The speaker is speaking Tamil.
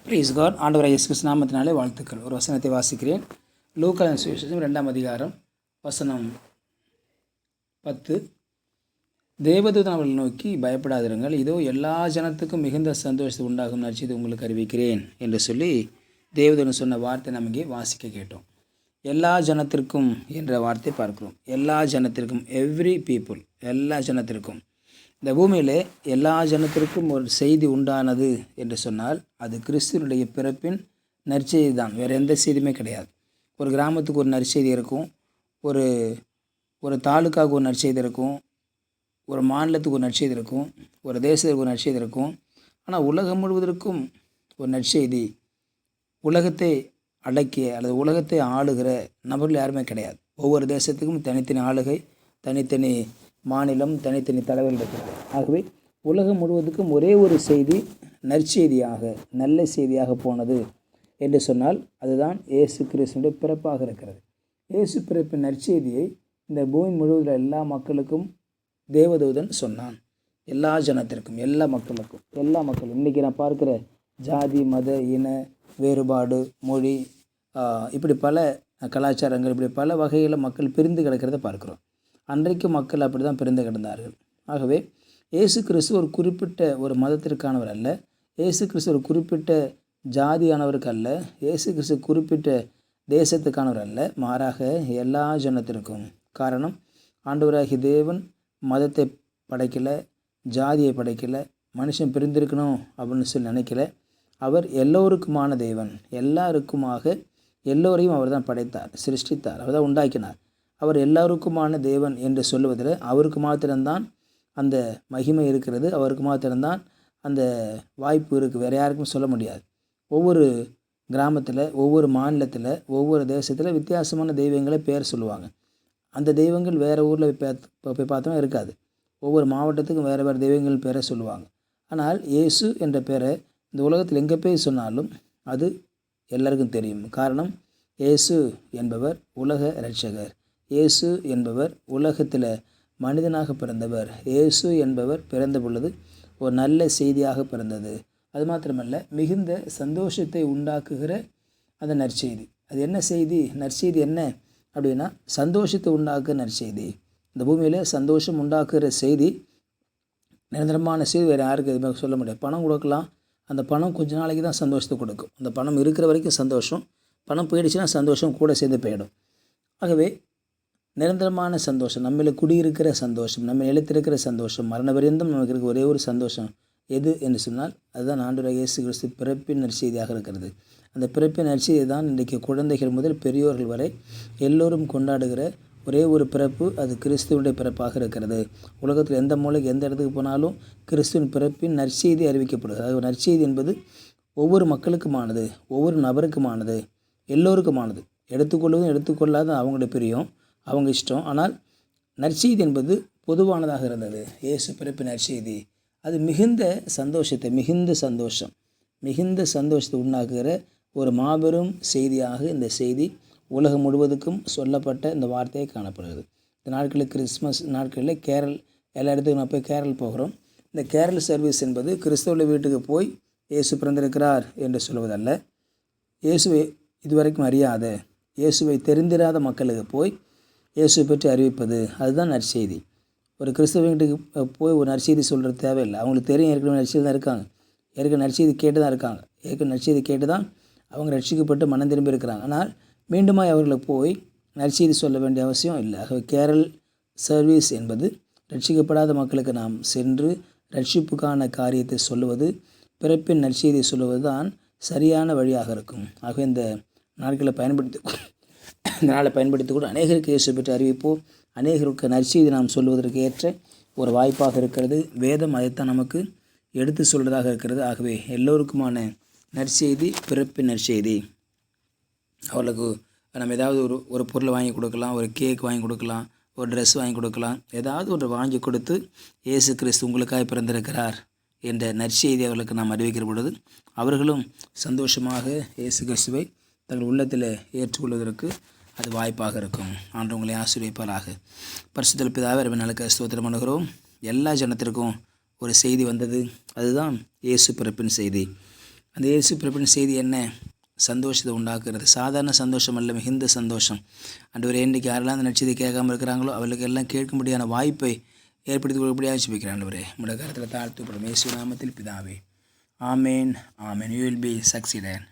Price God. ஆண்டவராகிய இயேசு கிறிஸ்து நாமத்தினாலே வாழ்த்துக்கள். ஒரு வசனத்தை வாசிக்கிறேன். லூக்கா சுவிசேஷம் 2ஆம் அதிகாரம் வசனம் 10. தேவதூதன் அவர்களை நோக்கி, பயப்படாதிருங்கள், இதோ எல்லா ஜனத்துக்கும் மிகுந்த சந்தோஷத்தை உண்டாகும் நற்செய்தி உங்களுக்கு அறிவிக்கிறேன் என்று சொல்லி தேவதூதன் சொன்ன வார்த்தை நம்ம இங்கே வாசிக்க கேட்டோம். எல்லா ஜனத்திற்கும் என்ற வார்த்தை பார்க்கிறோம். எல்லா ஜனத்திற்கும், எவ்ரி பீப்புள், எல்லா ஜனத்திற்கும். இந்த பூமியில் எல்லா ஜனத்திற்கும் ஒரு செய்தி உண்டானது என்று சொன்னால் அது கிறிஸ்துவனுடைய பிறப்பின் நற்செய்தி தான். வேறு எந்த செய்தியுமே கிடையாது. ஒரு கிராமத்துக்கு ஒரு நற்செய்தி இருக்கும், ஒரு ஒரு தாலுக்காவுக்கு ஒரு நற்செய்தி இருக்கும், ஒரு மாநிலத்துக்கு ஒரு நற்செய்தி இருக்கும், ஒரு தேசத்துக்கு ஒரு நற்செய்தி இருக்கும். ஆனால் உலகம் முழுவதற்கும் ஒரு நற்செய்தி, உலகத்தை அடக்கிய அல்லது உலகத்தை ஆளுகிற நபர்கள் யாருமே கிடையாது. ஒவ்வொரு தேசத்துக்கும் தனித்தனி ஆளுகை, தனித்தனி மாநிலம், தனித்தனி தலைவர்கள் இருக்கிறது. ஆகவே உலகம் முழுவதுக்கும் ஒரே ஒரு செய்தி நற்செய்தியாக, நல்ல செய்தியாக போனது என்று சொன்னால் அதுதான் இயேசு கிறிஸ்துவினுடைய பிறப்பாக இருக்கிறது. இயேசு பிறப்பின் நற்செய்தியை இந்த பூமி முழுவதும் எல்லா மக்களுக்கும் தேவதூதன் சொன்னான். எல்லா ஜனத்திற்கும், எல்லா மக்களும். இன்றைக்கி நான் பார்க்குற ஜாதி, மத, இன வேறுபாடு, மொழி, இப்படி பல கலாச்சாரங்கள், இப்படி பல வகையில் மக்கள் பிரிந்து கிடக்கிறத பார்க்குறோம். அன்றைக்கு மக்கள் அப்படி தான் பிரிந்து கிடந்தார்கள். ஆகவே இயேசு கிறிஸ்து ஒரு குறிப்பிட்ட ஒரு மதத்திற்கானவர் அல்ல, இயேசு கிறிஸ்து ஒரு குறிப்பிட்ட ஜாதியானவருக்கு அல்ல, இயேசு கிறிஸ்து குறிப்பிட்ட தேசத்துக்கானவர் அல்ல, மாறாக எல்லா ஜனத்திற்கும். காரணம், ஆண்டவராகிய தேவன் மதத்தை படைக்கலை, ஜாதியை படைக்கலை, மனுஷன் பிரிந்திருக்கணும் அப்படின்னு சொல்லி நினைக்கல. அவர் எல்லோருக்குமான தேவன், எல்லாருக்குமாக எல்லோரையும் அவர் தான் படைத்தார், சிருஷ்டித்தார், அவர் தான் உண்டாக்கினார். அவர் எல்லோருக்குமான தேவன் என்று சொல்லுவதில் அவருக்கு மாத்திரம்தான் அந்த மகிமை இருக்கிறது, அவருக்கு மாத்திரம்தான் அந்த வாய்ப்பு இருக்குது. வேறு யாருக்கும் சொல்ல முடியாது. ஒவ்வொரு கிராமத்தில், ஒவ்வொரு மாநிலத்தில், ஒவ்வொரு தேசத்தில் வித்தியாசமான தெய்வங்களை பேர் சொல்லுவாங்க. அந்த தெய்வங்கள் வேறு ஊரில் போய் பார்த்தோம் இருக்காது. ஒவ்வொரு மாவட்டத்துக்கும் வேறு வேறு தெய்வங்கள் பேரை சொல்லுவாங்க. ஆனால் இயேசு என்ற பேரை இந்த உலகத்தில் எங்கே போய் சொன்னாலும் அது எல்லாருக்கும் தெரியும். காரணம், இயேசு என்பவர் உலக இரட்சகர், இயேசு என்பவர் உலகத்தில் மனிதனாக பிறந்தவர், இயேசு என்பவர் பிறந்த பொழுது ஒரு நல்ல செய்தியாக பிறந்தது. அது மாத்திரமல்ல, மிகுந்த சந்தோஷத்தை உண்டாக்குகிற அந்த நற்செய்தி. அது என்ன செய்தி? நற்செய்தி என்ன அப்படின்னா, சந்தோஷத்தை உண்டாக்குற நற்செய்தி. இந்த பூமியில் சந்தோஷம் உண்டாக்குகிற செய்தி, நிரந்தரமான செய்தி வேறு யாருக்கு எதுவுமே சொல்ல முடியாது. பணம் கொடுக்கலாம், அந்த பணம் கொஞ்ச நாளைக்கு தான் சந்தோஷத்தை கொடுக்கும். அந்த பணம் இருக்கிற வரைக்கும் சந்தோஷம், பணம் போயிடுச்சுன்னா சந்தோஷம் கூட சேர்ந்து போயிடும். ஆகவே நிரந்தரமான சந்தோஷம், நம்மள குடியிருக்கிற சந்தோஷம், நம்ம நிலைத்திருக்கிற சந்தோஷம், மரண பரியந்தம் நமக்கு இருக்க ஒரே ஒரு சந்தோஷம் எது என்று சொன்னால் அதுதான் ஆண்டவராகிய இயேசு கிறிஸ்து பிறப்பின் நற்செய்தியாக இருக்கிறது. அந்த பிறப்பின் நற்செய்தி தான் இன்றைக்கு குழந்தைகள் முதல் பெரியோர்கள் வரை எல்லோரும் கொண்டாடுகிற ஒரே ஒரு பிறப்பு, அது கிறிஸ்துவனுடைய பிறப்பாக இருக்கிறது. உலகத்தில் எந்த மூலைக்கு எந்த இடத்துக்கு போனாலும் கிறிஸ்துவின் பிறப்பின் நற்செய்தி அறிவிக்கப்படுகிறது. அது நற்செய்தி என்பது ஒவ்வொரு மக்களுக்குமானது, ஒவ்வொரு நபருக்குமானது, எல்லோருக்குமானது. எடுத்துக்கொள்வதும் எடுத்துக்கொள்ளாத அவங்களுடைய பிரியம், அவங்க இஷ்டம். ஆனால் நற்செய்தி என்பது பொதுவானதாக இருந்தது. இயேசு பிறப்பின் நற்செய்தி அது மிகுந்த சந்தோஷத்தை உண்டாக்குகிற ஒரு மாபெரும் செய்தியாக இந்த செய்தி உலகம் முழுவதுக்கும் சொல்லப்பட்ட இந்த வார்த்தையை காணப்படுகிறது. இந்த நாட்களில், கிறிஸ்மஸ் நாட்களில் கேரள், எல்லா இடத்துக்கும் நான் போய் கேரள் போகிறோம். இந்த கேரள் சர்வீஸ் என்பது கிறிஸ்தவ வீட்டுக்கு போய் இயேசு பிறந்திருக்கிறார் என்று சொல்வதல்ல, இயேசுவை இதுவரைக்கும் அறியாத, இயேசுவை தெரிந்திராத மக்களுக்கு போய் இயேசுவை பற்றி அறிவிப்பது, அதுதான் நற்செய்தி. ஒரு கிறிஸ்தவ வீட்டுக்கு போய் ஒரு நற்செய்தி சொல்கிறது தேவையில்லை. அவங்களுக்கு தெரியும், ஏற்கனவே நற்செய்தி தான் இருக்காங்க, ஏற்கனவே நற்செய்தி கேட்டு தான் இருக்காங்க, ஏற்கனவே நற்செய்தி கேட்டு தான் அவங்க ரட்சிக்கப்பட்டு மனம் திரும்பி இருக்கிறாங்க. ஆனால் மீண்டுமாய் அவர்களுக்கு போய் நற்செய்தி சொல்ல வேண்டிய அவசியம் இல்லை. ஆகவே கேரள் சர்வீஸ் என்பது ரட்சிக்கப்படாத மக்களுக்கு நாம் சென்று ரட்சிப்புக்கான காரியத்தை சொல்லுவது, பிறப்பின் நற்செய்தியை சொல்லுவது தான் சரியான வழியாக இருக்கும். ஆகவே இந்த நாட்களை இந்த நாளை பயன்படுத்தி கூட அநேகருக்கு இயேசு பற்றி அறிவிப்போம், அநேகருக்கு நற்செய்தி நாம் சொல்வதற்கு ஏற்ற ஒரு வாய்ப்பாக இருக்கிறது. வேதம் அதைத்தான் நமக்கு எடுத்து சொல்வதாக இருக்கிறது. ஆகவே எல்லோருக்குமான நற்செய்தி பிறப்பின் நற்செய்தி. அவர்களுக்கு நம்ம ஏதாவது ஒரு பொருளை வாங்கி கொடுக்கலாம், ஒரு கேக் வாங்கி கொடுக்கலாம், ஒரு ட்ரெஸ் வாங்கி கொடுக்கலாம், ஏதாவது ஒன்று வாங்கி கொடுத்து இயேசு கிறிஸ்து உங்களுக்காக பிறந்திருக்கிறார் என்ற நற்செய்தி அவர்களுக்கு நாம் அறிவிக்கிற பொழுது அவர்களும் சந்தோஷமாக இயேசு கிறிஸ்துவை தங்கள் உள்ளத்தில் ஏற்றுக்கொள்வதற்கு அது வாய்ப்பாக இருக்கும். ஆண்டவர் உங்களை ஆசீர்வதிப்பாராக. பரிசுத்த பிதாவே, நாளுக்கு ஸ்தோத்திரம் பண்ணுகிறோம். எல்லா ஜனத்திற்கும் ஒரு செய்தி வந்தது, அதுதான் இயேசு பிறப்பின் செய்தி. அந்த இயேசு பிறப்பின் செய்தி என்ன? சந்தோஷத்தை உண்டாக்குறது. சாதாரண சந்தோஷம் அல்ல, மிகுந்த சந்தோஷம். ஆண்டவரே, இன்றைக்கு யாரெல்லாம் அந்த நட்சத்திரத்தை கேட்காமல் இருக்கிறாங்களோ அவர்களுக்கு எல்லாம் கேட்கும்படியான வாய்ப்பை ஏற்படுத்தி கொடுக்கக்கூடியாக வச்சுப்பிக்கிறேன். ஆண்டவரே, உடைய கருத்தில் தாழ்த்தப்படும் இயேசு நாமத்தில் பிதாவே. ஆமேன், ஆமேன். You will be succeeded.